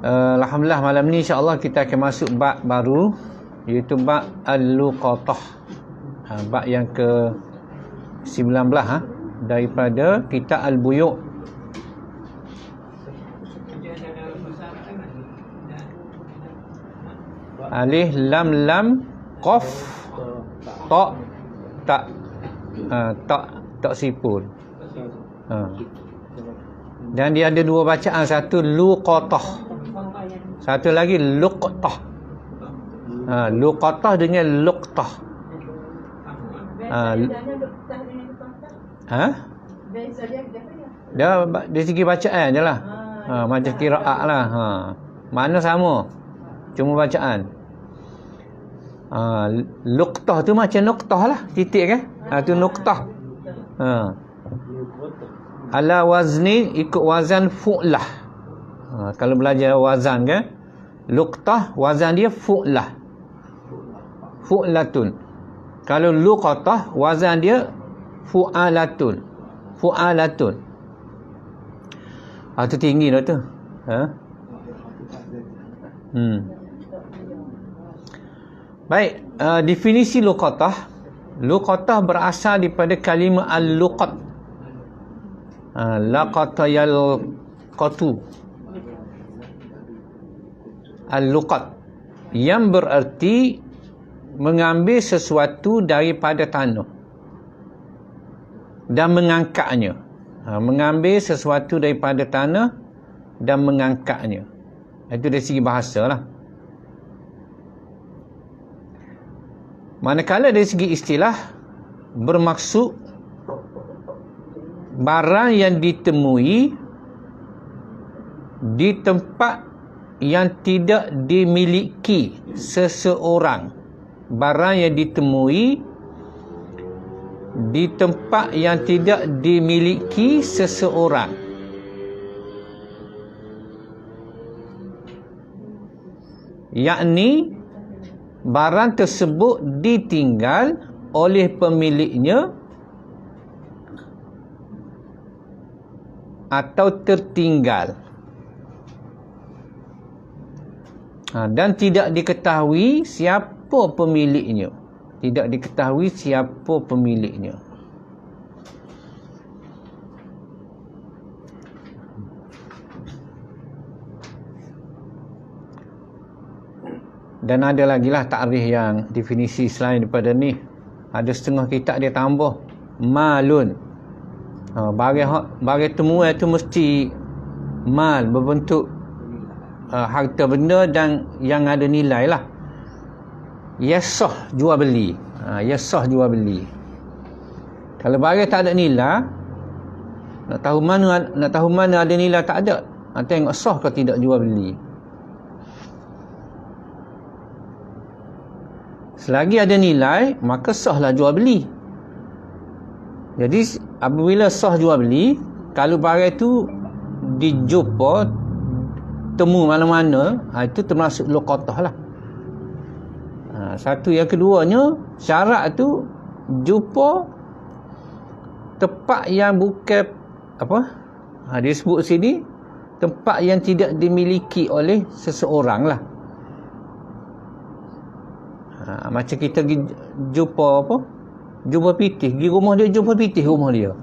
Alhamdulillah malam ni insya-Allah kita akan masuk bab baru, iaitu bab al-luqatah. Bab yang ke 19 daripada kitab al-buyu'. Alif lam lam qaf ta tak tak sipul. Dan dia ada dua bacaan, satu luqatah, satu lagi luqtah. Luqatah dengan luqtah. Dia dari segi bacaan je lah. Macam qiraat lah. Makna sama, cuma bacaan. Luqtah tu macam nuqtah lah, titik kan. Tu nuqtah. Ala wazni, ikut wazan fu'lah. Kalau belajar wazan kan, luqtah wazan dia fu'lah, fu'latun. Kalau luqatah wazan dia fu'alatun, fu'alatun. Tu tinggi dah tu. Baik, definisi luqatah. Luqatah berasal daripada kalimah al-luqat. Laqata yalqatu. Al-luqat, yang bererti mengambil sesuatu daripada tanah dan mengangkatnya. Mengambil sesuatu daripada tanah dan mengangkatnya. Itu dari segi bahasa lah. Manakala dari segi istilah, bermaksud barang yang ditemui di tempat yang tidak dimiliki seseorang. Barang yang ditemui di tempat yang tidak dimiliki seseorang. Yakni barang tersebut ditinggal oleh pemiliknya atau tertinggal, dan tidak diketahui siapa pemiliknya. Tidak diketahui siapa pemiliknya. Dan ada lagi lah takrif yang definisi selain daripada ni. Ada setengah kitab dia tambah malun. Bagi temuan tu mesti mal, berbentuk harta benda dan yang ada nilai lah. Yasah jual beli. Yasah jual beli. Kalau barang tak ada nilai, nak tahu mana ada nilai, tak ada. Tengok sah ke tidak jual beli. Selagi ada nilai, maka sahlah jual beli. Jadi apabila sah jual beli, kalau barang itu dijumpa temu mana-mana, itu termasuk luqatah lah. Satu, yang keduanya, syarat tu jumpa tempat yang bukan apa? Dia sebut sini tempat yang tidak dimiliki oleh seseorang lah. Macam kita jumpa apa? Jumpa pitih, pergi rumah dia, jumpa pitih rumah dia.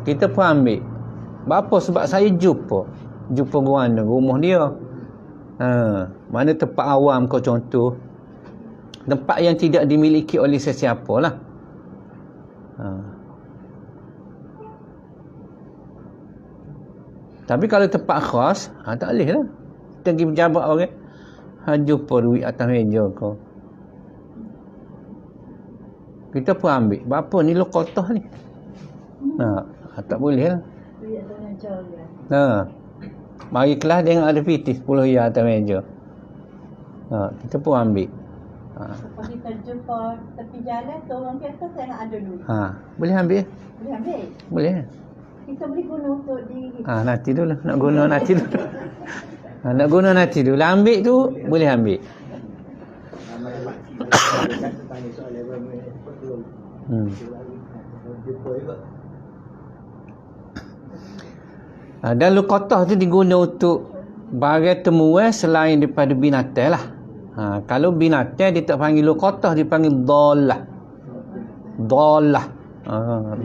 Kita pun ambil. Berapa? Sebab saya jumpa rumah dia. Mana tempat awam kau contoh, tempat yang tidak dimiliki oleh sesiapa lah. Tapi kalau tempat khas, tak boleh lah. Kita pergi pejabat orang, jumpa duit atas meja kau, kita pun ambil. Berapa ni luqatah ni? Tak boleh lah. Mari kelas tengok ada pitih 10 riyal atas meja. Kita pun ambil. Lepas kita jumpa tepi jalan tu, orang kata tengok ada duit. Boleh ambil? Boleh ambil? Boleh. Kita boleh guna untuk diri. Nanti dulu. Nak guna nanti dulu. Nak guna nanti dulu. Ambil tu, boleh ambil. Dan luqatah tu diguna untuk barang temuan selain daripada binatang lah. Kalau binatang dia tak panggil luqatah, dia panggil dhalah.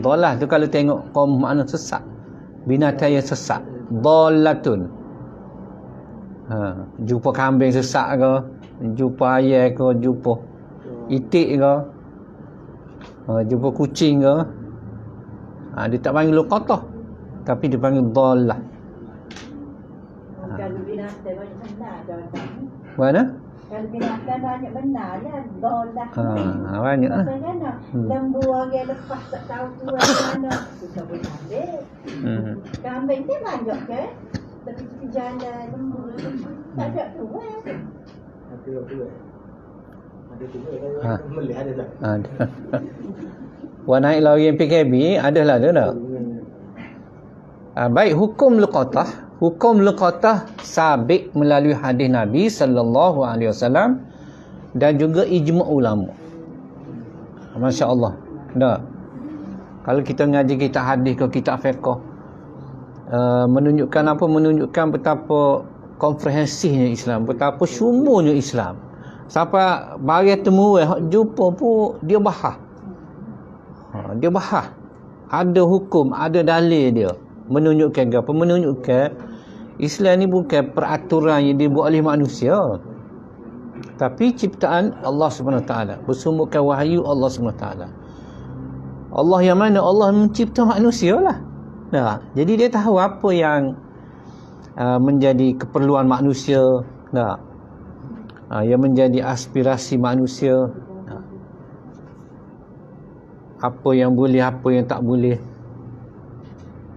Dhalah tu kalau tengok kaum makna sesat, binatang yang sesat, dhalatun. Jumpa kambing sesat ke, jumpa ayam ke, jumpa itik ke, jumpa kucing ke, dia tak panggil luqatah, tapi dia panggil dhalah. Kalau binatang banyak benar dah. Mana? Kalau binatang banyak benar ya, dolah. Banyak lah. Maksudnya lembu orang lepas tak tahu tuan mana. Kita boleh ambil. Kambing ni banyak ke? Tapi kita jalan lembu. Tak ada tuan. Ada tuan kan? Melihat ada tak? Ada. Buat naik lori PKB, adalah tu tak? Baik, hukum luqatah. Hukum luqatah sabit melalui hadis Nabi sallallahu alaihi wasallam dan juga ijma' ulama. Masya-Allah. Tak. Kalau kita ngaji kitab hadis ke kitab fiqh, menunjukkan apa? Menunjukkan betapa komprehensifnya Islam, betapa syumurnya Islam. Sampai barang temuan hak jumpa pun dia bahas. Dia bahas. Ada hukum, ada dalil dia. Menunjukkan apa? Menunjukkan Islam ni bukan peraturan yang dibuat oleh manusia, tapi ciptaan Allah SWT, bersumberkan wahyu Allah SWT. Allah yang mana? Allah mencipta manusia lah. Nah, jadi dia tahu apa yang menjadi keperluan manusia, nah, yang menjadi aspirasi manusia, nah, apa yang boleh, apa yang tak boleh.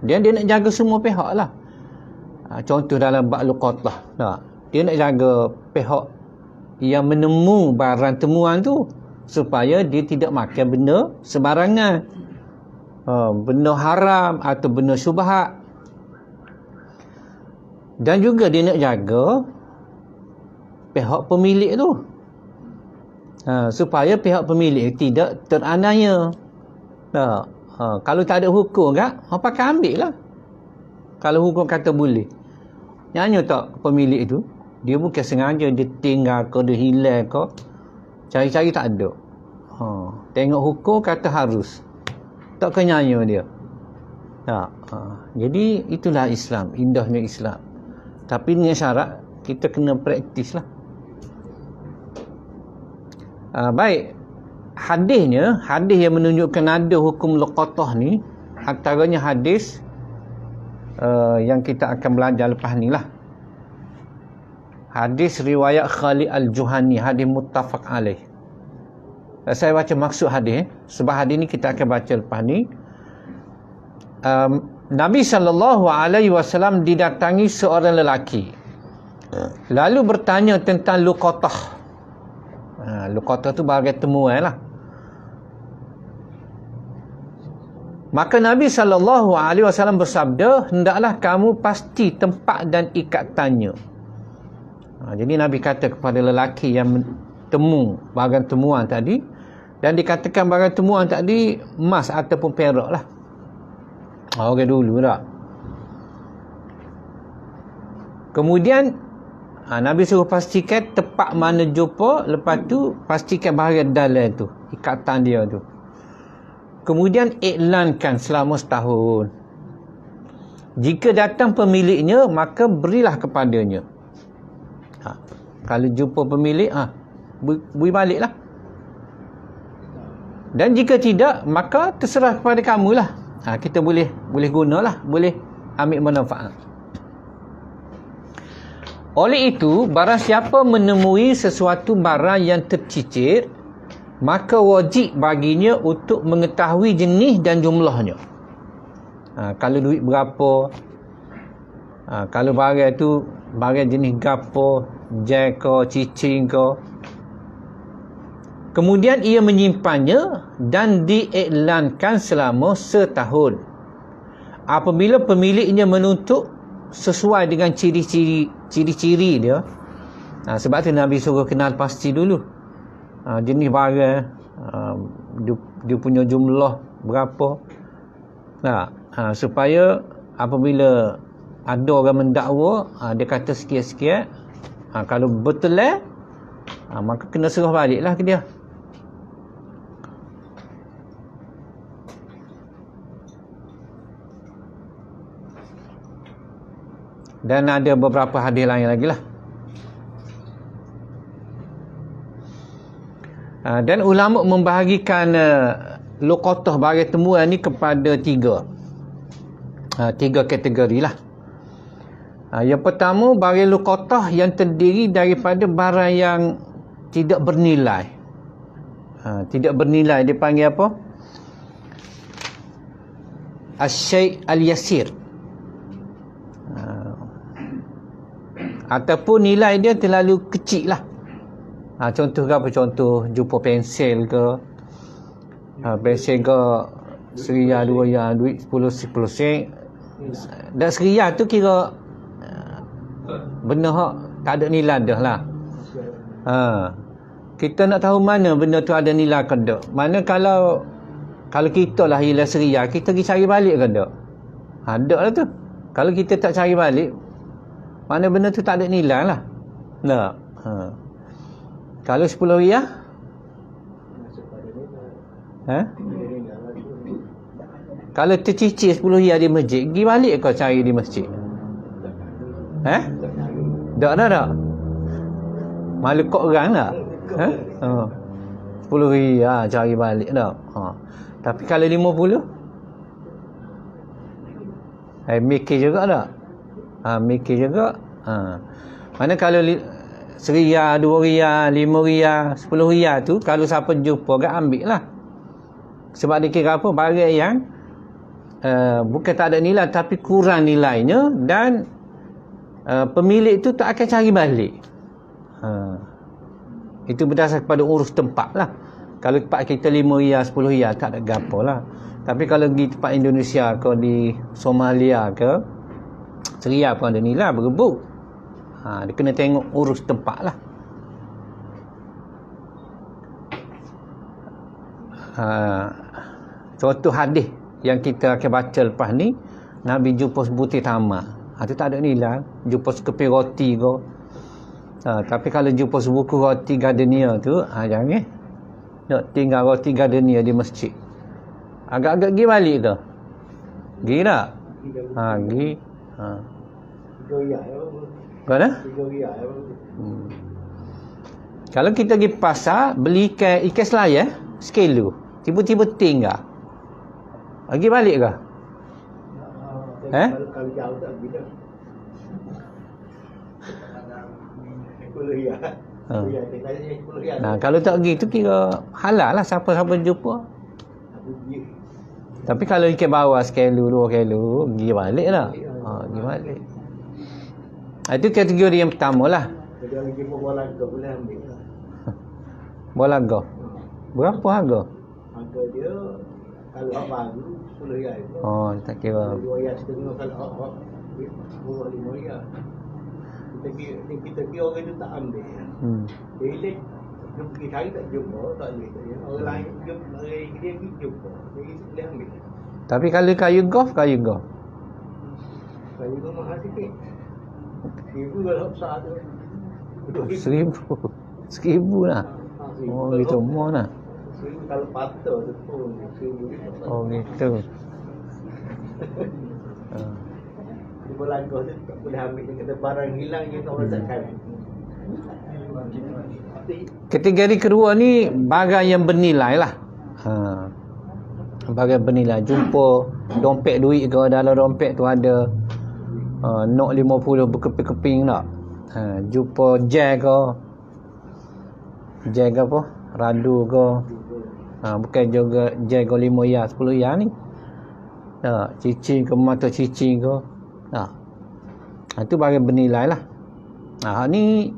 Dia nak jaga semua pihak lah. Contoh dalam bab luqatah, dia nak jaga pihak yang menemu barang temuan tu supaya dia tidak makan benda sembarangan, benda haram atau benda syubhat. Dan juga dia nak jaga pihak pemilik tu, supaya pihak pemilik tidak teraniaya. Kalau tak ada hukum kan, pakai ambil lah. Kalau hukum kata boleh, nyanyi tak pemilik tu, dia bukan sengaja dia tinggal ke, dia hilang ke, cari-cari tak ada. Tengok hukum kata harus, tak kenyanya dia. Jadi itulah Islam, indahnya Islam. Tapi dengan syarat kita kena praktis lah. Baik, hadis yang menunjukkan ada hukum luqatah ni, antaranya hadis yang kita akan belajar lepas ni lah. Hadis riwayat Khalid Al-Juhani, hadis muttafaq alaih. Saya baca maksud hadis, sebab hadis ni kita akan baca lepas ni. Nabi SAW didatangi seorang lelaki, lalu bertanya tentang luqatah. Luqatah tu bahagian temuan lah. Maka Nabi SAW bersabda, hendaklah kamu pasti tempat dan ikatannya. Jadi Nabi kata kepada lelaki yang temu bahagian temuan tadi, dan dikatakan bahagian temuan tadi emas ataupun perak lah. Orang dulu tak. Kemudian Nabi suruh pastikan tempat mana jumpa, lepas tu pastikan bahagian dalam tu, ikatan dia tu. Kemudian iklankan selama setahun. Jika datang pemiliknya, maka berilah kepadanya. Kalau jumpa pemilik, beri baliklah. Dan jika tidak, maka terserah kepada kamulah. Kita boleh gunalah, boleh ambil manfaat. Oleh itu, barang siapa menemui sesuatu barang yang tercicir, maka wajib baginya untuk mengetahui jenis dan jumlahnya. Kalau duit berapa, kalau barang tu barang jenis gapo, jai ke, cicing ke. Kemudian ia menyimpannya dan diiklankan selama setahun. Apabila pemiliknya menuntut sesuai dengan ciri-ciri dia, sebab tu Nabi suruh kenal pasti dulu jenis barang, dia punya jumlah berapa, supaya apabila ada orang mendakwa, dia kata sikit-sikit, kalau betul maka kena serah baliklah ke dia. Dan ada beberapa hadis lain lagi lah. Dan ulama membahagikan luqatah bagi temuan ni kepada tiga kategori lah. Yang pertama, bagi luqatah yang terdiri daripada barang yang tidak bernilai. Tidak bernilai dia panggil apa? Asy-syai' al-yasir. Ataupun nilai dia terlalu kecil lah. Contoh ke apa? Contoh jumpa pensel ke, pensel ke RM1, RM2, duit 10 sen. Dan RM1 tu kira benda hak tak ada nilai dah lah. Kita nak tahu mana benda tu ada nilai ke tak. Mana kalau kita lah hilang RM1, kita pergi cari balik ke tak? Tak lah tu. Kalau kita tak cari balik, mana benda tu tak ada nilai lah. Tak. Kalau RM10, kalau tercicir RM10 di masjid, pergi balik kau cari di masjid. Tak. Malu kok orang tak? RM10 cari balik tak? Tapi kalau RM50, mikir juga tak? Mikir juga. Mana kalau RM1, RM2, RM5, RM10 tu, kalau siapa jumpa kan ambil lah. Sebab dia kira apa? Barang yang bukan tak ada nilai tapi kurang nilainya, dan pemilik tu tak akan cari balik. Itu berdasar kepada urus tempat lah. Kalau tempat kita RM5, RM10 tak ada gapo lah. Tapi kalau di tempat Indonesia ke, di Somalia ke, RM1 pun ada nilai, berebut. Dia kena tengok urus tempat lah. Contoh hadis yang kita akan baca lepas ni, Nabi jumpa sebutir tamar. Itu tak ada nilai. Jumpa sekeping roti ke. Tapi kalau jumpa sebuku roti gardenia tu, jangan. Nak tinggal roti gardenia di masjid. Agak-agak pergi balik tu. Pergi tak? Pergi. Mana? Kalau kita pergi pasar, beli ikan selayar sekilo, tiba-tiba tinggal, pergi balik ke? Kalau jauh tak pergi dah. Kalau tak pergi tu kira halal lah, siapa-siapa jumpa. Tapi kalau ikan bawah sekilo, 2 kilo, pergi balik lah. Pergi balik. Itu kategori yang pertama lah. Kalau jumpa bola go boleh ambil lah. Bola go. Berapa harga? Harga dia kalau hak baru RM10. Tak kira. RM2.5 kalau hak RM5. Kita kira orang tu tak ambil. Dia pergi cari tak jumpa, tak ambil. Orang lain jumpa, orang dia pergi jumpa. Jadi boleh ambil. Tapi kalau kayu golf. Kayu golf mahal sikit. RM1,000 kalau besar tu. RM1,000 lah. Gitu semua lah. RM1,000 kalau patah tu pun RM1,000. Gitu. Di belangkah tu tak boleh ambil. Dia kata barang hilang je tak boleh tak cari. Kategori kedua ni barang yang bernilai lah. Barang bernilai. Jumpa dompet duit ke, dalam dompet tu ada nok 50 berkeping-keping tak. Jumpa jag apa, radu ke, bukan juga jag RM5, RM10 ni. Cicing ke, mata cicing ke. Itu barang bernilai lah. Ni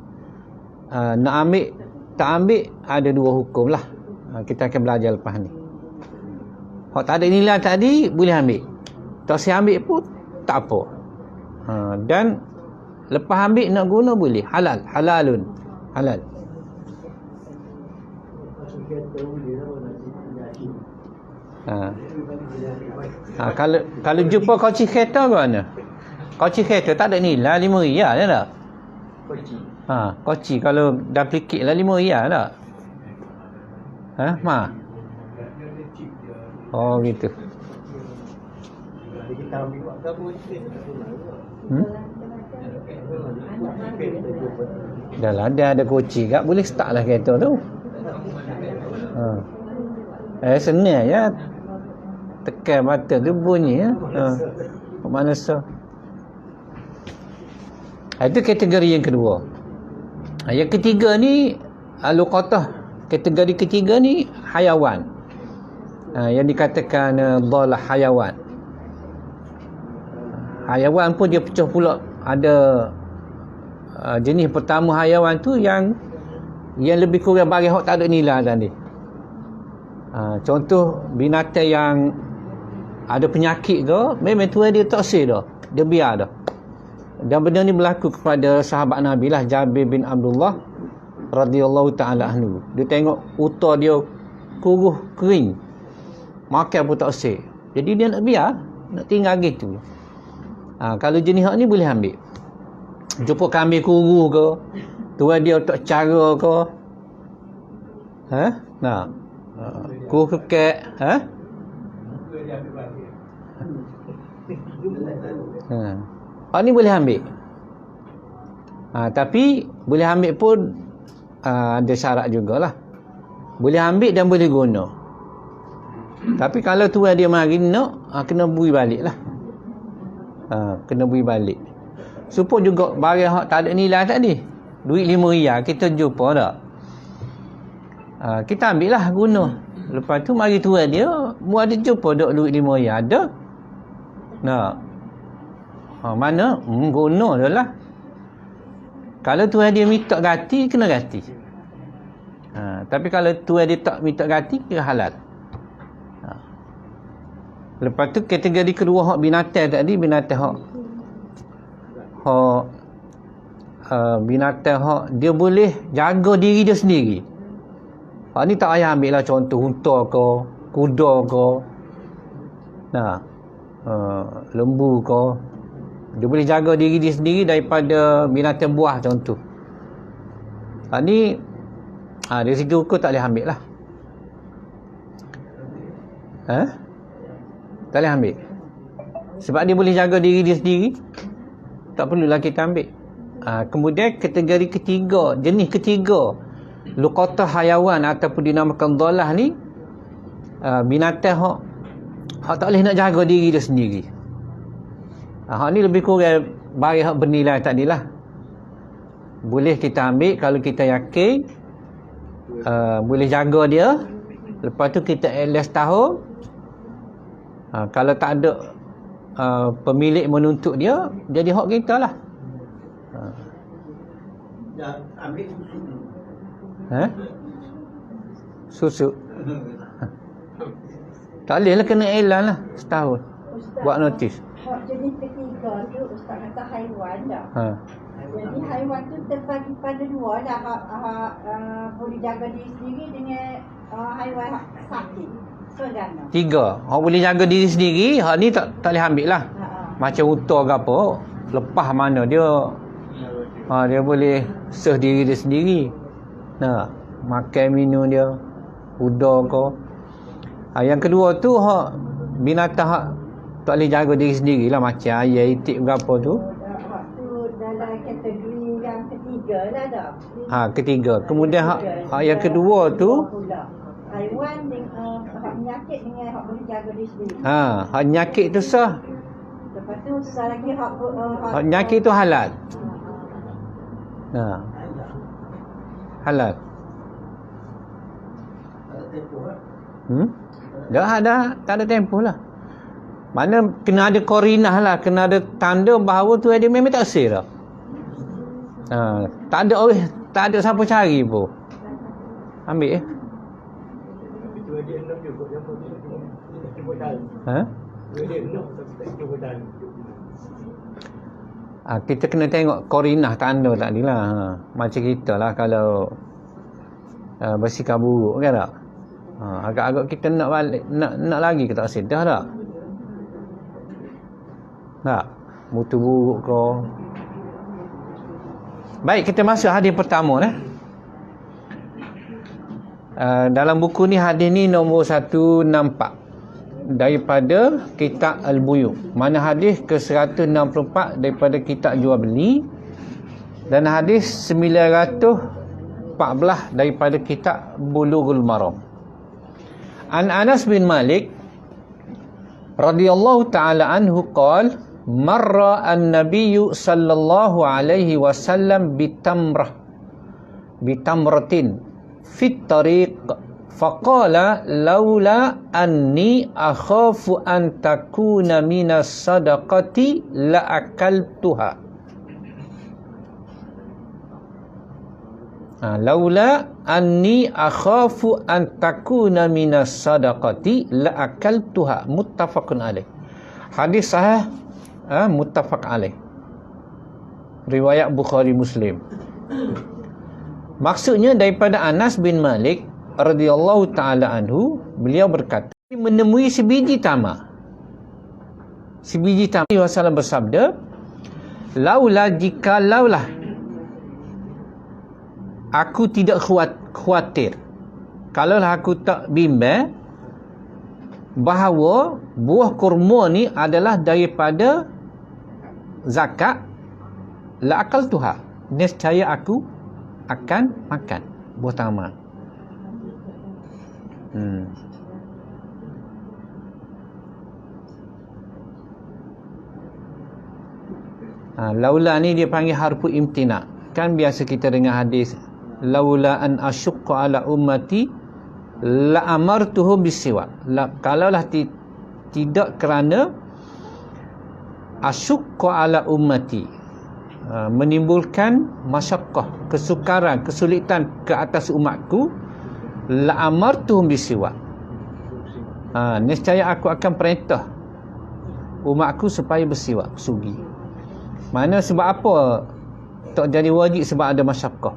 nak ambil tak ambil ada 2 hukum lah. Kita akan belajar lepas ni. Hak tak ada nilai tadi boleh ambil, tak saya ambil pun tak apa. Dan lepas ambil nak guna boleh. Halalun. Halal. Kalau jumpa kunci kereta ke mana? Koci kereta tak ada nilai RM5 je tak? Koci. Koci kalau dah plikit lah RM5 tak? Oh gitu. Jadi kita ambil waktu apa Dah lah, dia ada kunci kat, boleh start lah kereta tu. Senang je. Tekan button tu bunyi ya. Mana so? Itu kategori yang kedua. Yang ketiga ni luqatah. Kategori ketiga ni hayawan. Yang dikatakan dhalah hayawan. Hayawan pun dia pecah pula. Ada jenis pertama hayawan tu yang lebih kurang bagi hak tak ada nilai tadi. Contoh binatang yang ada penyakit ke, memang Tuhan dia tak sih dah. Dia biar dah. Dan benda ni berlaku kepada sahabat Nabi lah, Jabir bin Abdullah radhiyallahu ta'ala anhu. Dia tengok uta dia kuruh kering, makan pun tak sih. Jadi dia nak biar, nak tinggal gitu. Kalau jenis hak ni boleh ambil. Jumpa kambing kuruh ke, Tuhan dia tak cara ke, kuruh kekek, Hak ni boleh ambil. Tapi boleh ambil pun ada syarat jugalah. Boleh ambil dan boleh guna. Tapi kalau tuan dia mari nak, kena bui balik lah. Kena bui balik. Supaya juga barang hak tak ada nilai tadi. Duit RM5 kita jumpa tak? Kita ambil lah guna. Lepas tu mari tuan dia, mu ada jumpa duk duit RM5 ada. Mana? Guna dah lah. Kalau tuan dia minta ganti, kena ganti. Tapi kalau tuan dia tak minta ganti, kena halal. Lepas tu kategori kedua hak binatang tadi, binatang binatang hak dia boleh jaga diri dia sendiri. Hak ni tak payah ambil lah contoh unta ke, kuda ke, lembu ke. Dia boleh jaga diri dia sendiri daripada binatang buah contoh. Ni dari segi hukum tak boleh ambil lah. Tak boleh ambil. Sebab dia boleh jaga diri dia sendiri, tak perlulah kita ambil. Kemudian kategori ketiga, jenis ketiga luqatah hayawan ataupun dinamakan dhalah ni, binatang hak tak boleh nak jaga diri dia sendiri. Hak ni lebih kurang bagi hak bernilai tadi lah. Boleh kita ambil kalau kita yakin boleh jaga dia. Lepas tu kita LS tahu, kalau tak ada pemilik menuntut dia, jadi hak kita lah. Ambil susu. Susu. Tak boleh lah, kena elan lah setahun. Ustaz, Buat notis. Hak jenis ketiga tu Ustaz kata haiwan dah. Jadi haiwan tu terbagi pada dua lah. Boleh jaga diri sendiri dengan haiwan sakit. Segala. 3. Hak boleh jaga diri sendiri, hak ni tak boleh ambil lah. Macam unta ke apa, lepas mana dia dia boleh seh diri dia sendiri. Makan minum dia, kuda ke. Yang kedua tu hak binatang hak tak boleh jaga diri sendiri lah, macam ayam, itik ke apa tu. Hak tu dalam kategori yang ketiga lah dah. Ketiga. Kemudian hak yang kedua tu haiwan dengan hak penyakit dengan hak boleh jaga diri sendiri. hak penyakit tu sah. Lepas tu sah lagi hak Hak penyakit tu halal. Halal. Dah tak ada tempoh lah. Mana kena ada korinah lah, kena ada tanda bahawa tu dia memang tak sah dah. Tak ada siapa cari pun. Ambil Itu dia nak juga yang cuba dah. Dia nak tapi cuba dah. Kita kena tengok korinah tanda tadi lah. Macam kita lah kalau bersikap buruk kan tak? Agak-agak kita nak balik, nak lagi ke tak sedar tak? Tak. mutu buruk ke. Baik, kita masuk hadis pertama dalam buku ni hadis ni nombor 164 daripada kitab Al-Buyu. Mana hadis ke 164 daripada kitab jual beli, dan hadis 914 daripada kitab Bulughul Maram. An Anas bin Malik radhiyallahu ta'ala anhu qala marra an-nabiyyu sallallahu alaihi wasallam bitamratin fit tariq faqala laula anni akhafu an takuna minas sadaqati la akaltuha. Laula anni akhafu an takuna minas sadaqati la akaltuha. Muttafaqun alaih. Hadis sahih, muttafaq alaih, riwayat Bukhari Muslim. Maksudnya daripada Anas bin Malik radhiyallahu taala anhu, beliau berkata, menemui sebiji tamar. Sebiji tamar, Rasulullah bersabda, laulah aku tidak khawatir, kalaulah aku tak bimbang bahawa buah kurma ni adalah daripada zakat, la akal tuha, nescaya aku akan makan buah tamar. Laula ni dia panggil harfu imtina. Kan biasa kita dengar hadis, laula an asyqa ala ummati la amartuhum bisiwak. Kalaulah tidak kerana asyqa ala ummati, menimbulkan masyaqqah, kesukaran, kesulitan ke atas umatku, la amartuhum bisiwak, nescaya aku akan perintah umatku supaya bersiwak, sugi. Mana sebab apa tak jadi wajib? Sebab ada masyaqqah.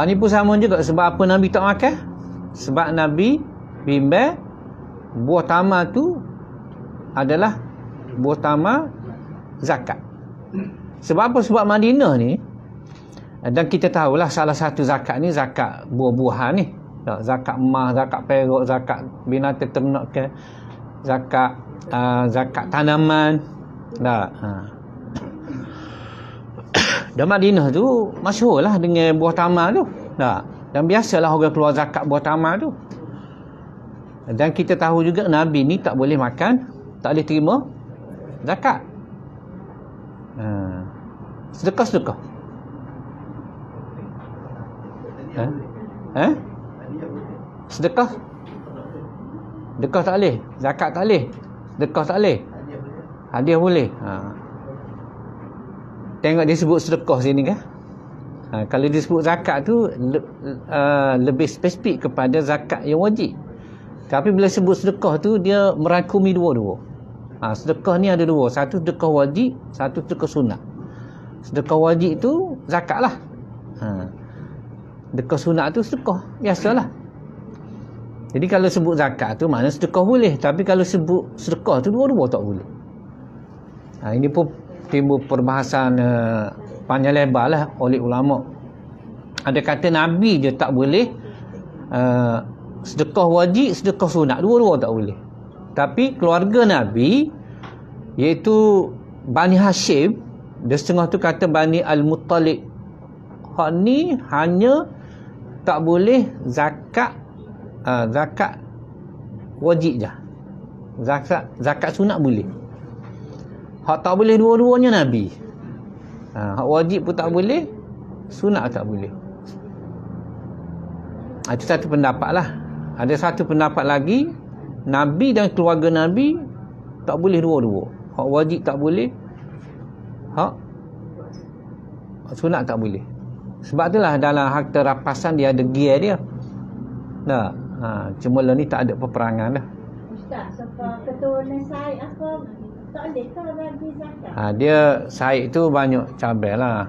Ni pun sama juga. Sebab apa Nabi tak makan? Sebab Nabi bimbang buah tamar tu adalah buah tamar zakat. Sebab apa? Sebab Madinah ni, dan kita tahulah salah satu zakat ni zakat buah-buahan ni. Zakat emas, zakat perak, zakat binatang ternak ke, zakat tanaman. Dan Madinah tu masyhur lah dengan buah tamar tu. Dan biasalah orang keluar zakat buah tamar tu. Dan kita tahu juga Nabi ni tak boleh makan, tak boleh terima zakat. Sedekah. Sedekah? Sedekah tak boleh. Zakat tak boleh. Sedekah tak boleh. Hadiah boleh. Tengok dia sebut sedekah sini kan. Kalau disebut zakat tu lebih spesifik kepada zakat yang wajib. Tapi bila sebut sedekah tu dia merangkumi dua-dua. Sedekah ni ada dua. Satu sedekah wajib, satu sedekah sunat. Sedekah wajib tu zakat lah. Sedekah sunat tu sedekah biasalah. Jadi kalau sebut zakat tu maknanya sedekah boleh. Tapi kalau sebut sedekah tu dua-dua tak boleh. Ini pun timbul perbahasan panjang lebar lah oleh ulama. Ada kata Nabi je tak boleh sedekah wajib, sedekah sunat, dua-dua tak boleh. Tapi keluarga Nabi, iaitu Bani Hashim, dia setengah tu kata Bani Al-Muttalib, hak ni hanya tak boleh zakat wajib je. Zakat sunat boleh. Hak tak boleh dua-duanya Nabi. Hak wajib pun tak boleh, sunat tak boleh. Itu satu pendapat lah. Ada satu pendapat lagi, Nabi dan keluarga Nabi tak boleh dua-dua. Hak wajib tak boleh, hak sunat tak boleh. Sebab itulah dalam harta rampasan dia ada gear dia. Cuma lah ni tak ada peperangan dah. Ustaz, sebab keturunan Said apa tak boleh ke bagi zakat? Dia Said tu banyak cabai lah.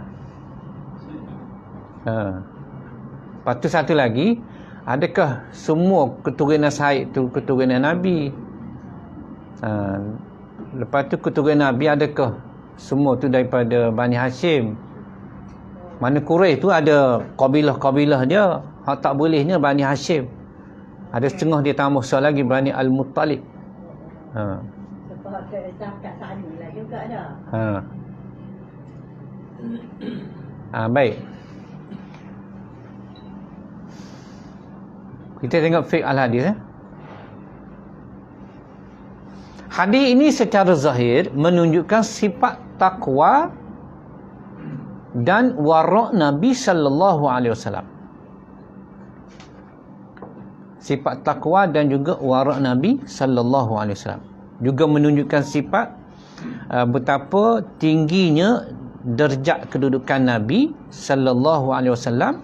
Lepas tu satu lagi, adakah semua keturunan Said tu keturunan Nabi? Lepas tu keturunan Nabi adakah semua tu daripada Bani Hashim? Mana Quraisy tu ada kabilah-kabilah dia. Hak tak bolehnya Bani Hashim. Ada setengah dia tambah lagi Bani Al-Muttalib. Sebab kat sana lah juga dah. Baik. Kita tengok fiqh al-hadis. Hadis ini secara zahir menunjukkan sifat takwa dan wara' Nabi sallallahu alaihi wasallam. Sifat takwa dan juga wara' Nabi sallallahu alaihi wasallam juga menunjukkan sifat betapa tingginya derajat kedudukan Nabi sallallahu alaihi wasallam,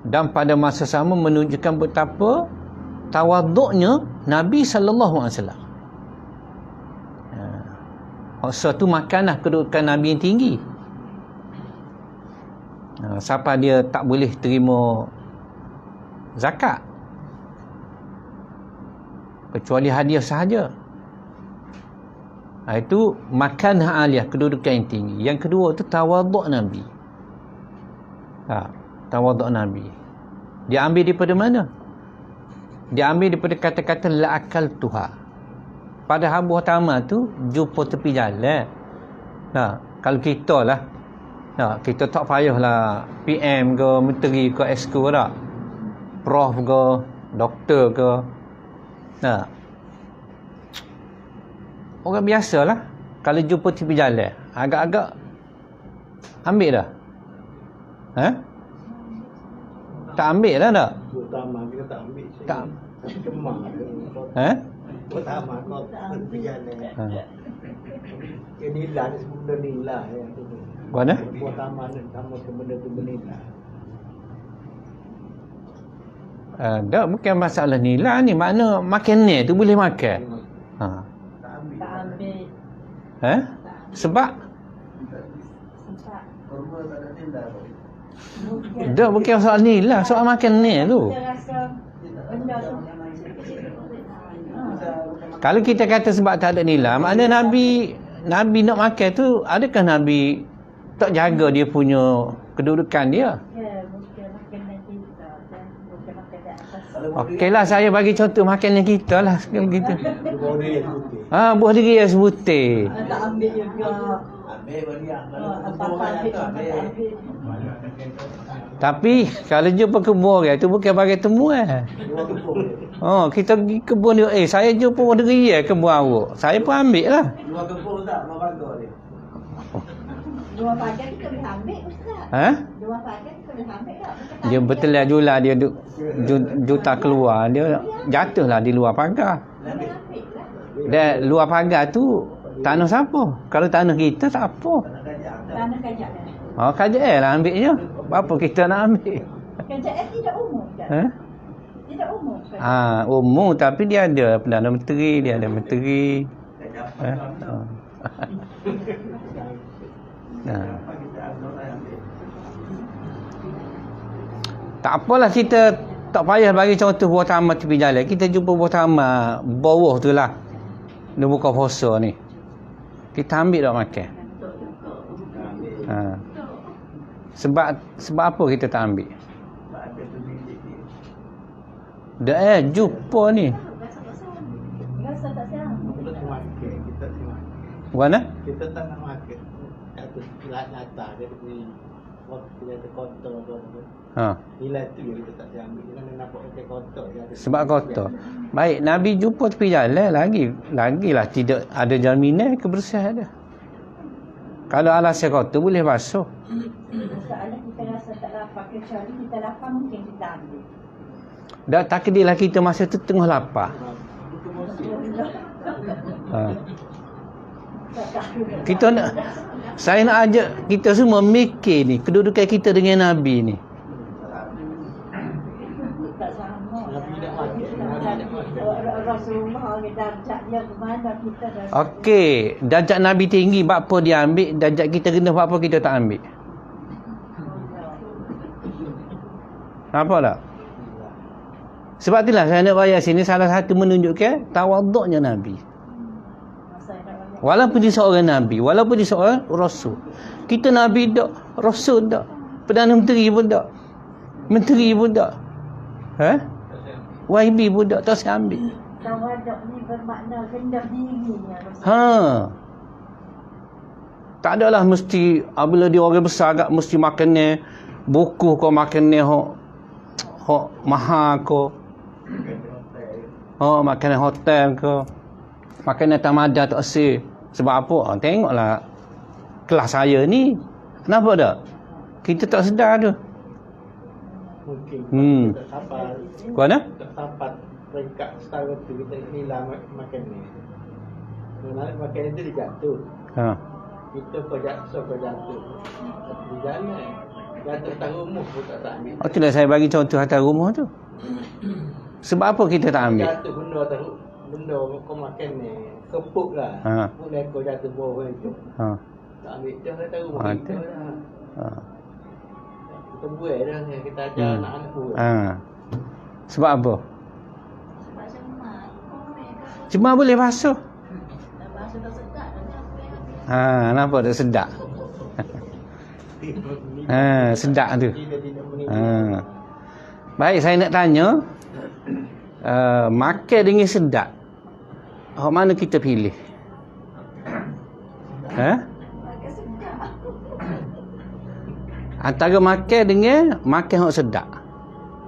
dan pada masa sama menunjukkan betapa tawaduknya Nabi sallallahu alaihi wasallam. Suatu makanlah kedudukan Nabi yang tinggi. Siapa dia tak boleh terima zakat kecuali hadiah sahaja. Itu makanah aliyah, kedudukan yang tinggi. Yang kedua tu tawaduk Nabi. Tawaduk Nabi. Dia ambil daripada mana? Dia ambil daripada kata-kata la akal tuha. Pada habuh pertama tu jumpa tepi jalan. Kalau kita lah, kita tak payahlah PM ke, menteri ke, exco tak, prof ke, doktor ke. Orang biasa lah, kalau jumpa tepi jalan agak-agak ambil dah. Tak ambil dah tak? Utama kita tak ambil. Tak. Kemang. Utama kau berjalan. Ini lah sebenarnya nilai yang tu. Mana? Utama sama benda tu bernilai. Tak, bukan masalah nilai ni. Makna makan ni tu boleh makan. Tak ambil. Sebab dah bukan soal nilai, soal makan ni tu. Kita rasa benda tu. Kalau kita kata sebab tak ada nilai, makna Nabi nak makan tu, adakah Nabi tak jaga dia punya kedudukan dia? Ya, bukan makanan kita. Bukan makanan atas. Okeylah, saya bagi contoh makanan kita lah. Gitu. Buah diri yang sebutir. Tak ambil juga. Tapi kalau jumpa kebun orang tu bukan bagi temuan. Kita pergi kebun dia, saya jumpa buah diri kebun awak, saya pun ambil lah. Luar kebun tak? Luar pagar dia. Dua pagar kita boleh ambil, Ustaz. Dua pagar kita boleh ambil tak? Dia betul lah jual dia juta keluar, dia jatuhlah di luar pagar. Dan luar pagar tu tanah siapa? Kalau tanah kita tak apa. Tanah kajak. Kajak lah ambilnya. Apa kita nak ambil? Kajak tidak umum kan? Tidak umum kan? Umum, tapi dia ada Perdana Menteri, dia ada menteri. Tak apalah, kita tak payah bagi contoh buah tamat tepi jalan. Kita jumpa buah tamat bawah tu lah, dia buka puasa ni, kita ambil tak makan. Sebab apa kita tak ambil? Dah jumpa ni. Rasa tak siang. Mana? Kita tak nak makan. Kata latar dia punya waktu dia kotor tu. Nilai tu yang kita tak ambil. Jangan nampak macam kotor. Sebab kotor. Baik, Nabi jumpa tepi jalan lagilah tidak ada jaminan kebersihan dia. Kalau alasan kotor boleh basuh. Soalan kita rasa tak lapar, kecuali kita lapar mungkin kita ambil. Dah takdirlah kita masa tu tengah lapar. Kita nak, saya nak ajak kita semua mikir ni kedudukan kita dengan Nabi ni. Tak sama. Rasulullah darjatnya ke mana kita dah. Okey, darjat Nabi tinggi, buat apa dia ambil? Darjat kita rendah, buat apa kita tak ambil? Nampak tak? Sebab itulah saya nak bayar sini salah satu menunjukkan tawaduknya Nabi. Walaupun dia seorang Nabi, walaupun dia seorang Rasul. Kita Nabi tak, Rasul tak, Perdana Menteri pun tak, Menteri pun tak, YB pun tak saya ambil. Tawaduk ni bermakna rendah diri ya. Tak adalah mesti bila dia orang besar agak mesti makan ni buku kau makan ni hok mahal kau. Makanan hotel ke, makanan tamada tak asing. Sebab apa? Tengoklah kelas saya ni. Kenapa tak? Kita tak sedar tu. Mungkin tak sampai. Kau nak? Tak sampai peringkat setara tu kita hilang makan ni. Sebenarnya makan itu dia jatuh. Kita kau jatuh. Di jalan. Jatuh atas rumah pun tak ambil. Itulah saya bagi contoh atas rumah tu. Sebab apa kita tak ambil? Jatuh benda kau makan ni. Kepuk lah. Mulai kau jatuh bawah itu. Tak ambil dah atas rumah kita lah. Kita buat dah. Kita ajar anak-anak buat. Sebab apa? Sebab cemat. Cemat boleh basuh. Tak basuh tak sedap. Nampak tak sedap? Sedap tu. Baik, saya nak tanya, makan dengan sedap, mana kita pilih? Antara makan dengan makan hak sedap.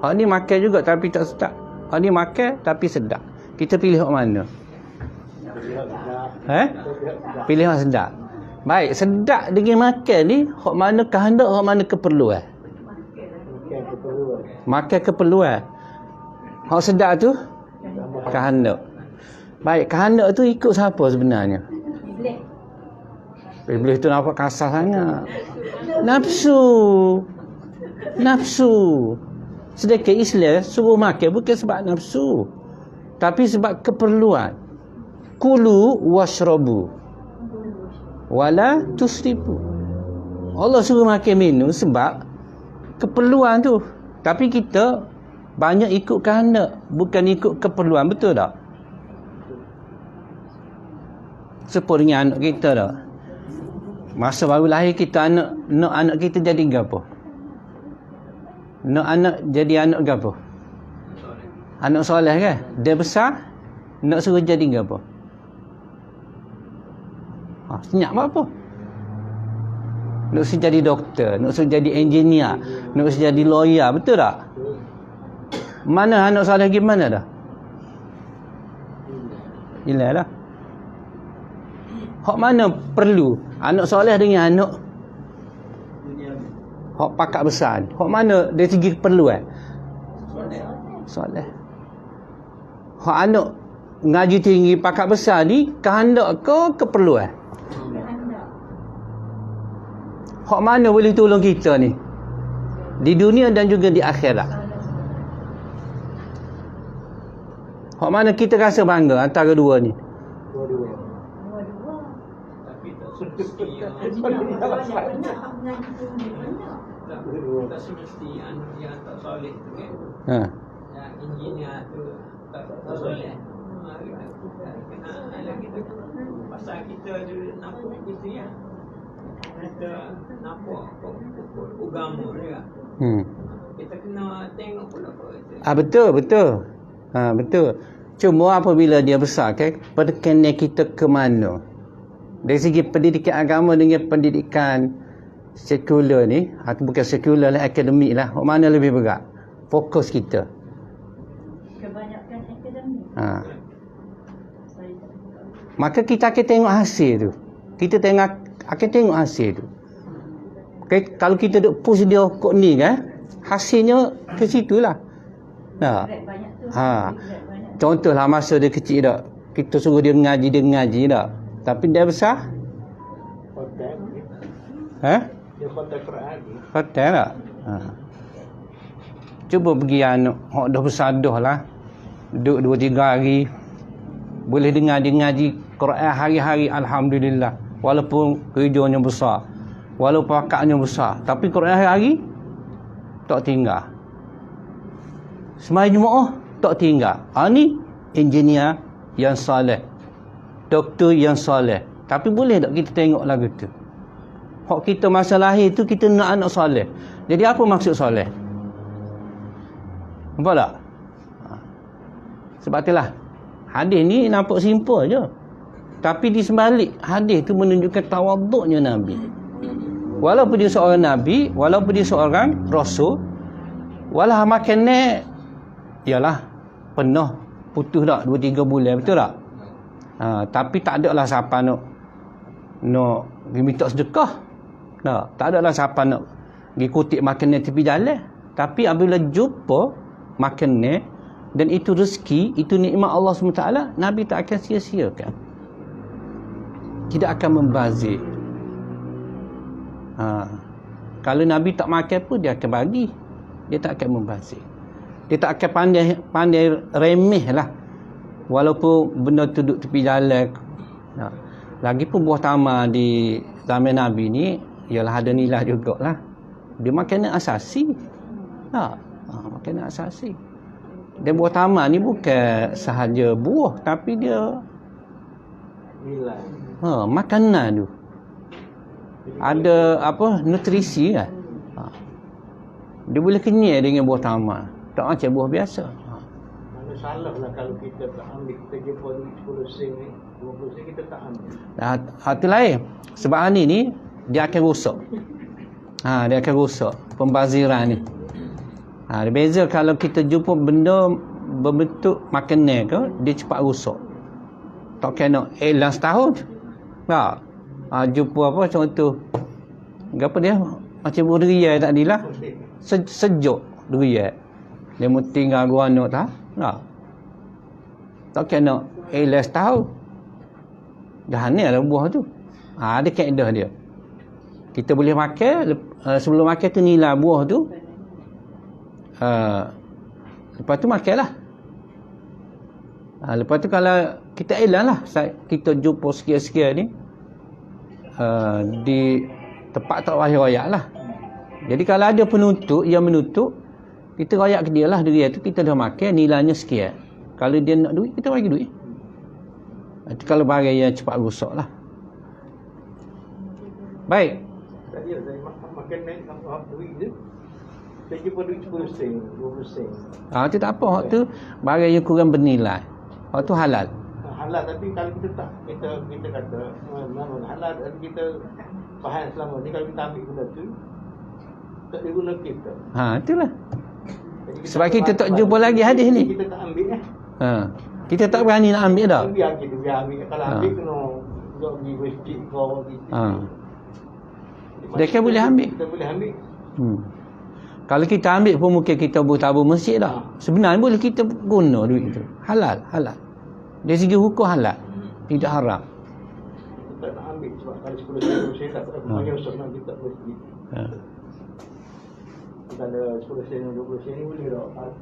Hak ni makan juga tapi tak sedap. Hak ni makan tapi sedap. Kita pilih hak mana? Pilih hak sedap. Baik, sedap dengan makan ni hak mana kehendak, hak mana keperluan? Makan keperluan. Hak sedap tu kehendak. Baik, kehendak tu ikut siapa sebenarnya? Iblis tu nampak kasar sangat. Nafsu. Sedangkan Islam suruh makan bukan sebab nafsu, tapi sebab keperluan. Kulu washrabu wala tusrifu. Allah suruh makan minum sebab keperluan tu. Tapi kita banyak ikut kehendak, bukan ikut keperluan. Betul tak? Seperti dengan anak kita tak? Masa baru lahir kita nak anak kita jadi apa? Nak anak jadi anak apa? Anak soleh kan? Dia besar, nak suruh jadi apa? Senyap apa? Nak suruh jadi doktor, nak suruh jadi engineer, nak suruh jadi lawyer, betul tak? Mana anak soleh gimana dah? Hilang dah. Hak mana perlu? Anak soleh dengan anak hak pakak besar. Hak mana dari segi keperluan? Soleh. Hak anak ngaji tinggi pakak besar ni kehendak ke keperluan? Hak mana boleh tolong kita ni di dunia dan juga di akhirat? Hak mana kita rasa bangga antara dua ni? Tak semesti anak yang tak soleh tu kan. Yang engineer tu tak soleh. Kena kita pasal kita ada nampak kita ya. Kita nampak agama dia. Kita kena tengok pula betul. Betul. Cuma apabila dia besar kan, penekanan kita ke mana? Dari segi pendidikan agama dengan pendidikan sekular ni, atau bukan sekular lah, akademik lah, mana lebih berat fokus kita? Kebanyakan akademik. Maka kita akan tengok hasil tu. Kita akan tengok hasil tu. Okay, kalau kita duk push dia kok ni kan, hasilnya ke situlah. Contohlah masa dia kecil tak, kita suruh dia ngaji tak. Tapi dia besar? Dia khatam Quran. Khatam tak? Cuba pergi anak hak dah besar dah lah. Duduk 2-3 hari boleh dengar dia ngaji Quran hari-hari, alhamdulillah. Walaupun kerjanya besar, walaupun pakaknya besar, tapi Quran hari-hari tak tinggal. Sembahyang Jumaat tak tinggal. Ni engineer yang soleh, doktor yang soleh, Tapi boleh tak kita tengok lagu tu? Hak kita masa lahir tu kita nak anak soleh. Jadi apa maksud soleh? Nampak tak? Sebab itulah hadis ni nampak simple je. Tapi di sebalik hadis tu menunjukkan tawaduknya Nabi. Walaupun dia seorang Nabi, walaupun dia seorang Rasul, walau makan ni ialah penuh putus tak 2-3 bulan, betul tak? Tapi tak ada lah siapa nak minta sedekah. Tak ada lah siapa nak pergi kutip makan ni tepi jalan. Tapi apabila jumpa makan ni, dan itu rezeki, itu nikmat Allah SWT, Nabi tak akan sia-siakan. Tidak akan membazir. Kalau Nabi tak makan pun dia akan bagi. Dia tak akan membazir. Dia tak akan pandai remeh lah. Walaupun benda tu duduk tepi jalan. Lagipun buah tamar di zaman Nabi ni ialah ada nilai jugalah. Dia makanan asasi. Makanan asasi. Dan buah tamar ni bukan sahaja buah, tapi dia nilai. Makanan tu. Ada nutrisi kan. Dia boleh kenyal dengan buah tamar. Tak macam buah biasa. Mana salah lah kalau kita tak ambil, kita jumpa duit 10 sen ni, 20 sen kita tak ambil. Hati lain. Sebab ni dia akan rosak. Dia akan rosak pembaziran ni. Dia beza kalau kita jumpa benda berbentuk makanan ke, dia cepat rosak. Tak kena elang setahun. Jumpa apa contoh. Apa dia? Macam buah durian tadi lah. Sejuk durian. Dia mau tinggal gua anak tak kena elang setahun. Dah ni ada buah tu. Ada kaedah dia. Kita boleh makan, sebelum makan tu nilai buah tu. Lepas tu makanlah. Lepas tu kalau kita elang lah, kita jumpa sekian-sekian ni di tempat tak royak lah. Jadi kalau ada penuntut yang menuntut, kita royak ke dia lah durian tu, kita dah makan, nilainya sekian. Kalau dia nak duit, kita bagi duit. Itu kalau barang yang cepat rosak lah. Baik. Tadi saya makan naik duit je. Saya jumpa duit 10 sen, 20 sen. Itu tak apa. Hak tu barang yang kurang bernilai. Hak tu halal. Halal, tapi kalau kita tak, kita kata memang halal, tapi kita faham selama ni kalau kita ambil benda tu tak diguna kita. Itulah. Sebab kita tak jumpa lagi hadis ni. Kita tak ambil kita tak berani nak ambil dah. Biar ambil. Kalau ambil kena pergi masjid kau Dia kan boleh ambil. Kita boleh ambil. Kalau kita ambil pun mungkin kita bertabur masjid dah. Sebenarnya boleh kita guna duit tu. Halal. Dari segi hukum halal. Tidak haram. Kita nak ambil sebab kalau 10 sen tak banyak usah kita masjid. Kalau 10 sen 20 sen ni boleh tak?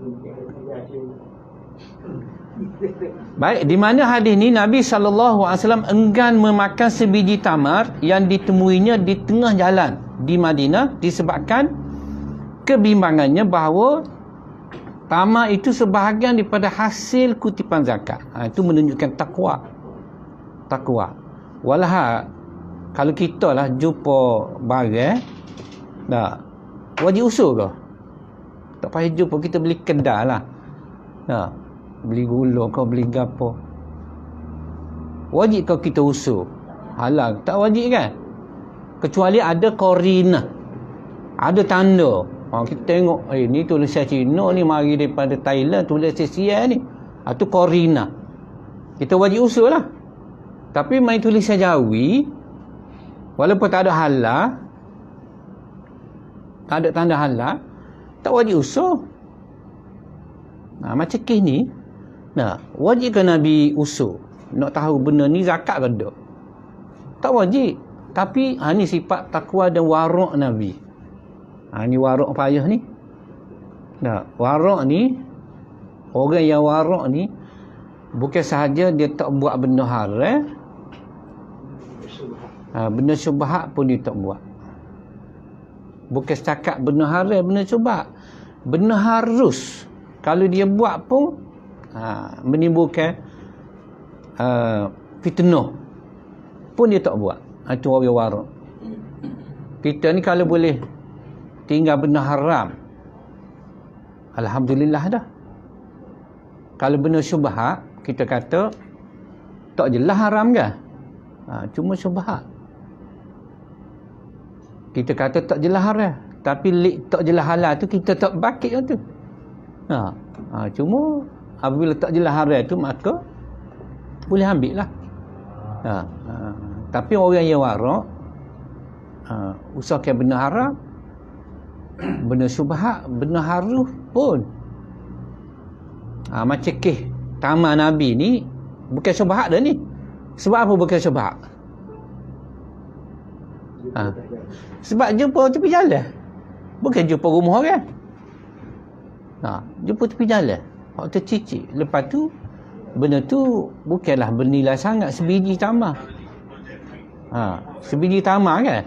Baik, di mana hadis ni Nabi SAW enggan memakan sebiji tamar yang ditemuinya di tengah jalan di Madinah disebabkan kebimbangannya bahawa tamar itu sebahagian daripada hasil kutipan zakat. Itu menunjukkan takwa. Walah kalau kita lah jumpa barang wajib usul ke? Tak payah jumpa, kita beli kedai lah. Beli gula kau, beli gapo. Wajib kau kita usul? Halal. Tak wajib kan? Kecuali ada korina. Ada tanda. Kita tengok, ni tulisan Cina ni, mari daripada Thailand, tulisan Sia ni. Itu korina. Kita wajib usul lah. Tapi main tulisan Jawi, walaupun tak ada halal, tak ada tanda halal, tak wajib usul. Macam kes ni, wajib ke Nabi usul? Nak tahu benda ni zakat ke tak? Tak wajib. Tapi ni sifat takwa dan warak Nabi. Ni warak payah ni. Warak ni, orang yang warak ni bukan sahaja dia tak buat benda haram, benda syubhat pun dia tak buat. Bukan setakat benda haram, benda syubhat, benda harus kalau dia buat pun menimbulkan fitnah. pun dia tak buat. Itu orang warak. Kita ni kalau boleh tinggal benda haram, alhamdulillah dah. Kalau benda syubhat, kita kata tak jelas haram kan? Cuma syubhat. Kita kata tak jelas haram, tapi tak jelas halal tu kita tak bakit tu. Cuma apabila tak jelas haram tu, maka boleh ambil lah. Tapi orang yang warak, usahakan benda haram, benda syubhat, benda haruh pun. Macam kes taman Nabi ni bukan syubhat dah ni. Sebab apa bukan syubhat? Sebab jumpa tepi jalan. Bukan jumpa rumah orang. Jumpa tepi jalan. Hak tercicik. Lepas tu benda tu bukanlah bernilai sangat, sebiji tamar. Sebiji tamar kan?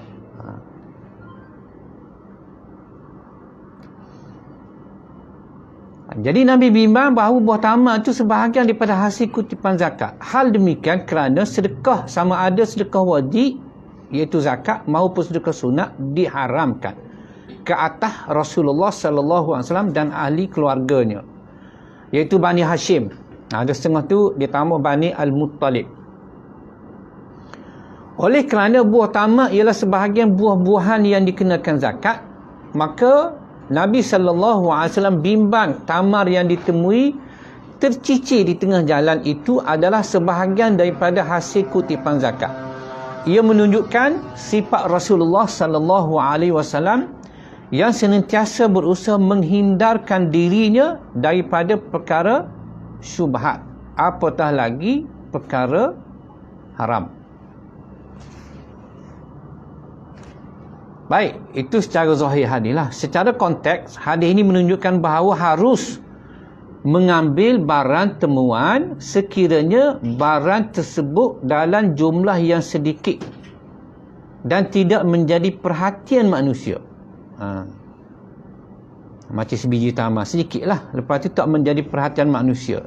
Jadi Nabi bimbang bahawa buah tamar itu sebahagian daripada hasil kutipan zakat. Hal demikian kerana sedekah, sama ada sedekah wajib iaitu zakat maupun sedekah sunat, diharamkan ke atas Rasulullah sallallahu alaihi wasallam dan ahli keluarganya, iaitu Bani Hashim. Ada setengah tu dia tambah Bani Al-Muttalib. Oleh kerana buah tamar ialah sebahagian buah-buahan yang dikenakan zakat, maka Nabi SAW bimbang tamar yang ditemui tercicir di tengah jalan itu adalah sebahagian daripada hasil kutipan zakat. Ia menunjukkan sifat Rasulullah SAW yang senantiasa berusaha menghindarkan dirinya daripada perkara syubhat, apatah lagi perkara haram. Baik, itu secara zahir hadis lah. Secara konteks, hadis ini menunjukkan bahawa harus mengambil barang temuan sekiranya barang tersebut dalam jumlah yang sedikit dan tidak menjadi perhatian manusia. Macam sebiji tamar, sedikit lah. Lepas tu tak menjadi perhatian manusia.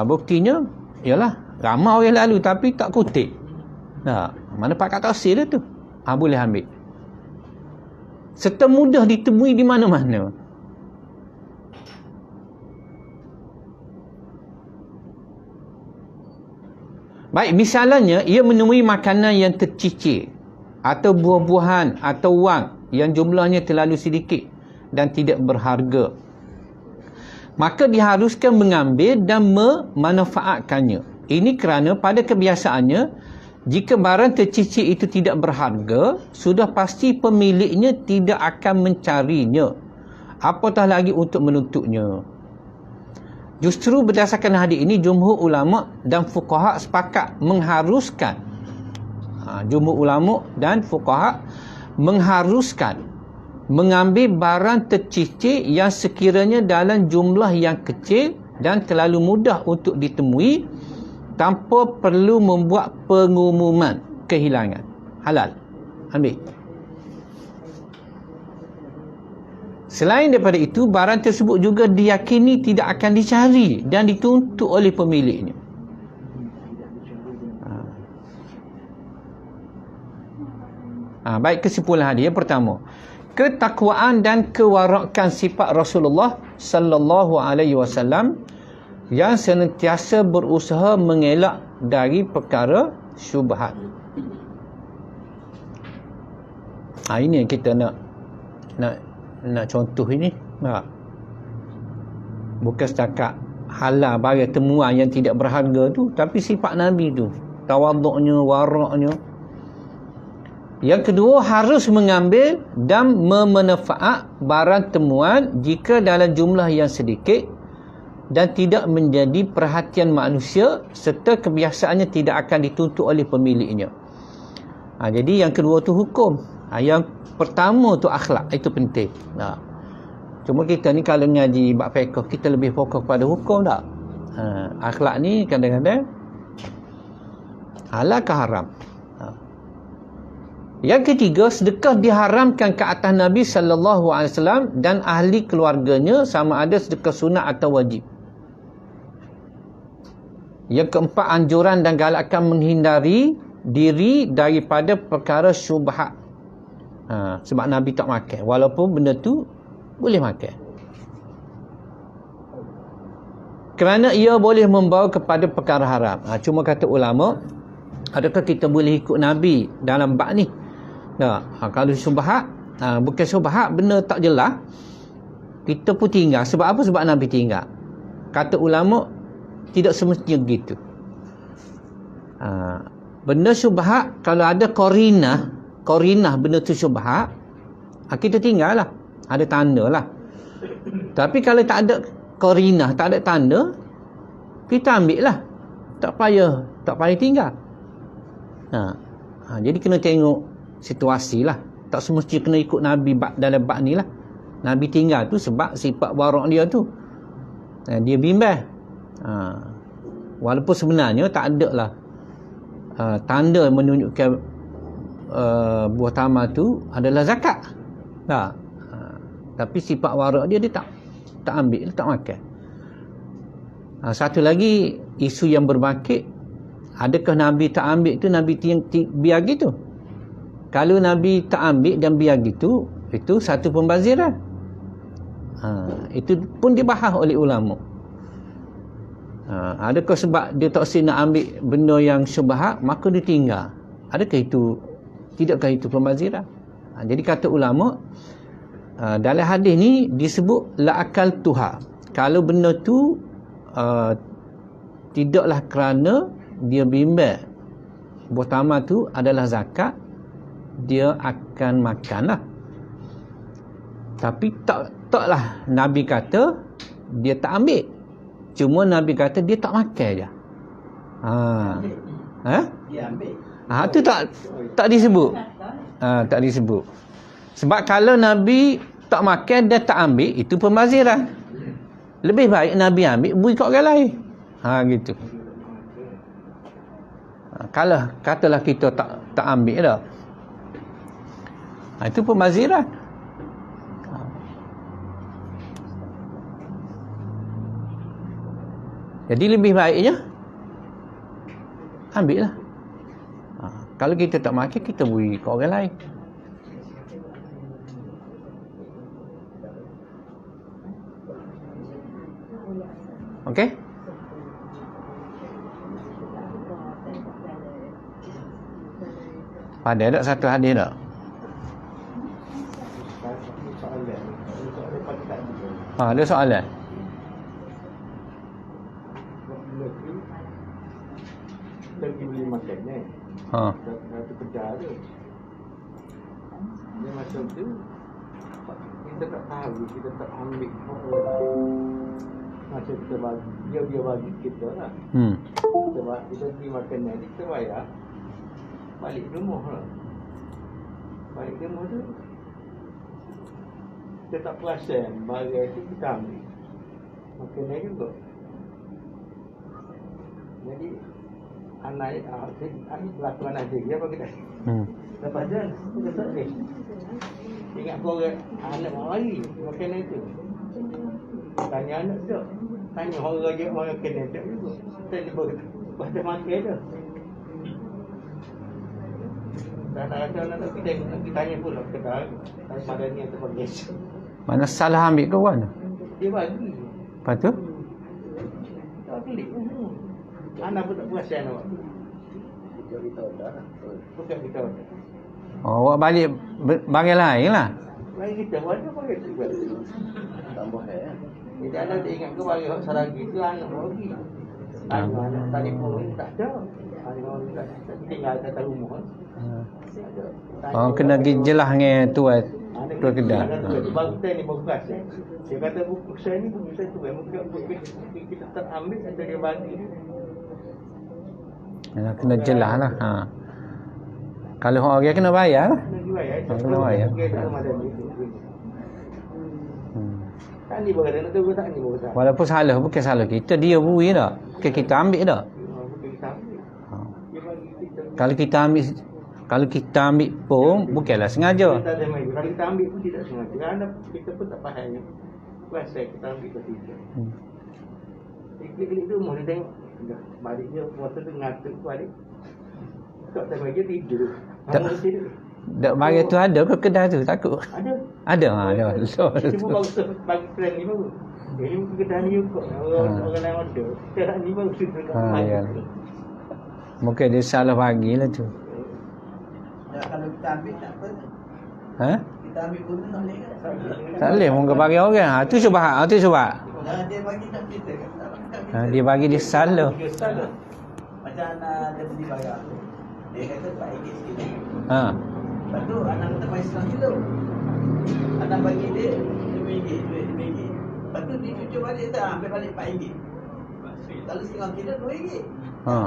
Buktinya, ialah ramai orang lalu tapi tak kutip. Mana pakat tafsir dia tu? Boleh ambil. Serta mudah ditemui di mana-mana. Baik, misalnya ia menemui makanan yang tercicir atau buah-buahan atau wang yang jumlahnya terlalu sedikit dan tidak berharga, maka diharuskan mengambil dan memanfaatkannya. Ini kerana pada kebiasaannya, jika barang tercicir itu tidak berharga, sudah pasti pemiliknya tidak akan mencarinya, apatah lagi untuk menuntutnya. Justru berdasarkan hadis ini, jumhur ulama dan fuqaha sepakat mengharuskan, jumhur ulama dan fuqaha mengharuskan mengambil barang tercicir yang sekiranya dalam jumlah yang kecil dan terlalu mudah untuk ditemui, tanpa perlu membuat pengumuman kehilangan. Halal. Ambil. Selain daripada itu, barang tersebut juga diyakini tidak akan dicari dan dituntut oleh pemiliknya. Baik, kesimpulan hadis. Yang pertama, ketakwaan dan kewarakan sifat Rasulullah sallallahu alaihi wasallam yang senantiasa berusaha mengelak dari perkara syubhat. Ini yang kita nak contoh ini. Bukan setakat halal barang temuan yang tidak berharga tu, tapi sifat Nabi tu, tawaduknya, waraknya. Yang kedua, harus mengambil dan memanfaat barang temuan jika dalam jumlah yang sedikit dan tidak menjadi perhatian manusia serta kebiasaannya tidak akan dituntut oleh pemiliknya. Jadi yang kedua tu hukum. Yang pertama tu akhlak. Itu penting. Cuma kita ni kalau ngaji bab fiqh, kita lebih fokus pada hukum tak? Akhlak ni kadang-kadang halal ke haram. Yang ketiga, sedekah diharamkan ke atas Nabi SAW dan ahli keluarganya, sama ada sedekah sunat atau wajib. Yang keempat, anjuran dan galakan menghindari diri daripada perkara syubhat. Sebab Nabi tak makan, walaupun benda tu boleh makan. Kerana ia boleh membawa kepada perkara haram. Cuma kata ulama, adakah kita boleh ikut Nabi dalam bab ni? Kalau syubhat, bukan syubhat, benda tak jelas, kita pun tinggal. Sebab apa? Sebab Nabi tinggal. Kata ulama, tidak semestinya begitu. Benda syubhat, kalau ada korinah benda tu syubhat, kita tinggal lah. Ada tanda lah. Tapi kalau tak ada korinah, tak ada tanda, kita ambil lah. Tak payah tinggal. Jadi kena tengok situasi lah. Tak semestinya kena ikut Nabi dalam bab ni lah. Nabi tinggal tu sebab sifat warak dia tu, dia bimbang. Walaupun sebenarnya tak ada lah tanda menunjukkan buah tamar tu adalah zakat. Tapi sifat warak dia tak ambil, tak makan. Satu lagi isu yang berbangkit, adakah Nabi tak ambil tu Nabi biar gitu? Kalau Nabi tak ambil dan biar gitu, itu satu pembaziran. Itu pun dibahas oleh ulama. Adakah sebab dia tak nak ambil benda yang syubhat maka dia tinggal? Tidakkah itu pembaziran? Jadi kata ulama, dalam hadis ni disebut la akal tuha. Kalau benda tu tidaklah kerana dia bimbang buah tamar tu adalah zakat, dia akan makanlah. Tapi taklah Nabi kata dia tak ambil. Cuma Nabi kata dia tak makan je. Dia ambil. Tu tak disebut. Tak disebut. Sebab kalau Nabi tak makan dan tak ambil, itu pembaziran. Lebih baik Nabi ambil, beri kat orang lain. Gitu. Kalau katalah kita tak ambil dah, itu pembaziran. Jadi lebih baiknya ambil lah. Kalau kita tak makan, kita beri kat orang lain. Okey? Ada tak satu hadis tak? Ada soalan? Kita pergi makan ni. Satu kedai tu. Dia macam tu, kita tak tahu, kita tak ambil macam kita bagi, dia bagi kita lah. Kita pergi makan ni, kita bayar, balik rumah lah. Balik rumah tu, kita tak perasan barang tu kita ambil. Makan ni juga. Jadi anak berlaku anak dia apa kita? Lepas tu kita tak boleh. Ingat korang anak orang lagi makanan tu. Tanya anak tu. Tanya orang dia orang makanan tu juga. Kita baca makan tu. Rata-rata anak kita tanya pula kita pada ni yang terbagus. Mana salah ambil ke mana? Dia bagi. Lepas tu? Tak pelik. Anak pun tak perasan awak. Bukan kita dah. Awak balik barang lain lah. Lain kita buat apa kita buat. Tambah Jadi anak tak ingat ke barang saragi tu anak lagi. Anak tadi pun tak ada. Anak tak tinggal kat rumah. Kena pergi jelas dengan tuan kedai. Baru kita ni baru perasan. Dia kata buku saya ni buku saya tu. Mungkin kita tak ambil atau dia bagi. Kena jelas lah. Kalau orang dia kena bayar lah. Kena bayar. Tadi berkata nak tunggu tak ni berkata. Walaupun salah, bukan salah kita, dia beri dah. Bukan kita ambil dah. Kalau kita ambil pun bukanlah sengaja. Kalau kita ambil pun tidak sengaja. Kerana kita pun tak faham. Kuasa kita ambil ke tidak. Klik-klik tu rumah dia tengok. Balik dia, waktu tu ngatur balik. Tak tak bagi tidur. Tak. Kamu tidur. Dak mari tu ada ke kedai tu takut? Ada. Ada ha ada. Cuma baru bagi plan ni baru. Jadi kedai ni kok orang lain order. Kedai ni baru sudah. Ha ya. Mungkin dia salah bagilah tu. Ya, kalau kita ambil tak apa. Ha? Kita ambil pun tak boleh kan? Tak boleh mungkin bagi orang. Ha tu sebab tu sebab. Dia bagi tak kita kan? Tak bagi tak kita. Ha, dia bagi dia salah. Macam dia beli barang tu. Dia kata RM4 sekilo. Ha. Lepas tu anak kata main RM9 kilo. Anak bagi dia RM5. Lepas tu dia cucuk balik dia ambil balik RM4. Kalau setengah kilo RM2. Ha.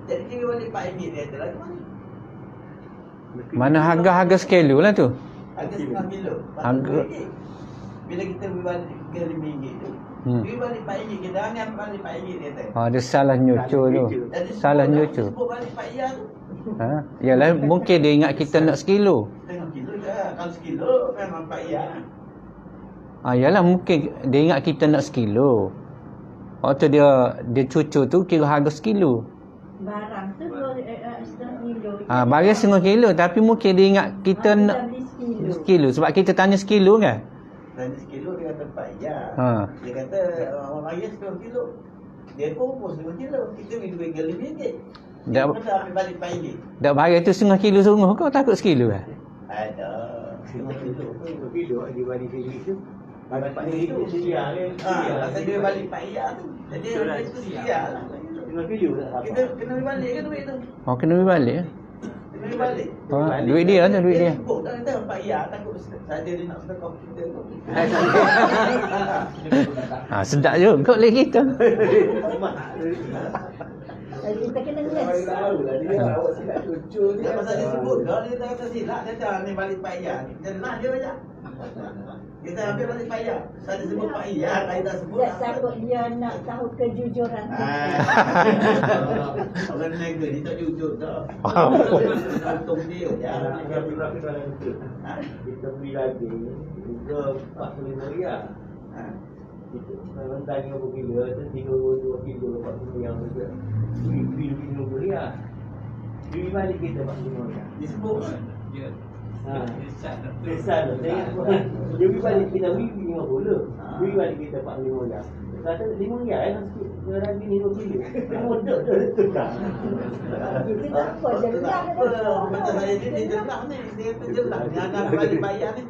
Jadi kira balik RM4 dia kata lagi mana? Mana harga-harga sekilo lah tu. Harga setengah kilo. Harga- RM2. Bila kita beli balik ke RM5 tu. Beli balik RM4. Kita ni ambil balik RM4 dia kata. Ha dia salah nyucur tu. Jadi Salah nyucur. sebut balik RM4 tu. Ha. Yalah mungkin dia ingat kita nak sekilo. Setengah kilo dah. Kalau sekilo memang RM4. Ha yalah mungkin dia ingat kita nak sekilo. Waktu dia cucur tu kira harga sekilo. Barang tu setengah kilo. Ha bagi setengah kilo tapi mungkin dia ingat kita Kita nak beli sekilo. sekilo sebab kita tanya sekilo kan. Dan sekilo dia kata RM4. Ha. Dia kata orang raya setengah kilo. Dia pun setengah kilo. Kita beli RM2. Dia Dak kata ambil balik RM4. dak bagi tu setengah kilo sungguh kau takut sekilo kan? Ada. Setengah kilo. Video di balik sini tu. Bagi Pak ni itu sedia kan. Pasal dia balik RM4 tu. Jadi orang itu sedia lah. Dengan video tak apa. Kita kena beli balik kan duit tu. Oh kena beli balik. Kena beli balik. Ha, duit dia tu duit dia. Sebut dah kata RM4 takut saja dia nak sedekah kita tu. Ha sedap juga oleh kita. Kita kena Bagi les. tahu lah dia awak silap cucur Dia pasal dia sebut dah dia tak kata silap dia dah ni balik RM4 ni. Jelas dia banyak. Kita ambil balik RM4. Saya sebut RM4 kalau tak sebut. Tak takut dia nak tahu kejujuran kita. Orang niaga ni tak jujur dah. Untung dia je. Kita beli lagi juga RM45. Kita rendang berapa kilo, tu 32 kilo 40 yang juga. Beli RM50. Beli balik kita RM45. Disebut. Dia Ha. Besar Besar tu. Saya dia beli balik kita beli RM50. Beli balik kita RM45. Kata RM5 kan sikit. Rendang ni 2 kilo. Mudah dah tu kan. Kita tak apa je lah. Macam saya ni dia jelas ni. Dia kata jelas. Dia akan balik bayar ni.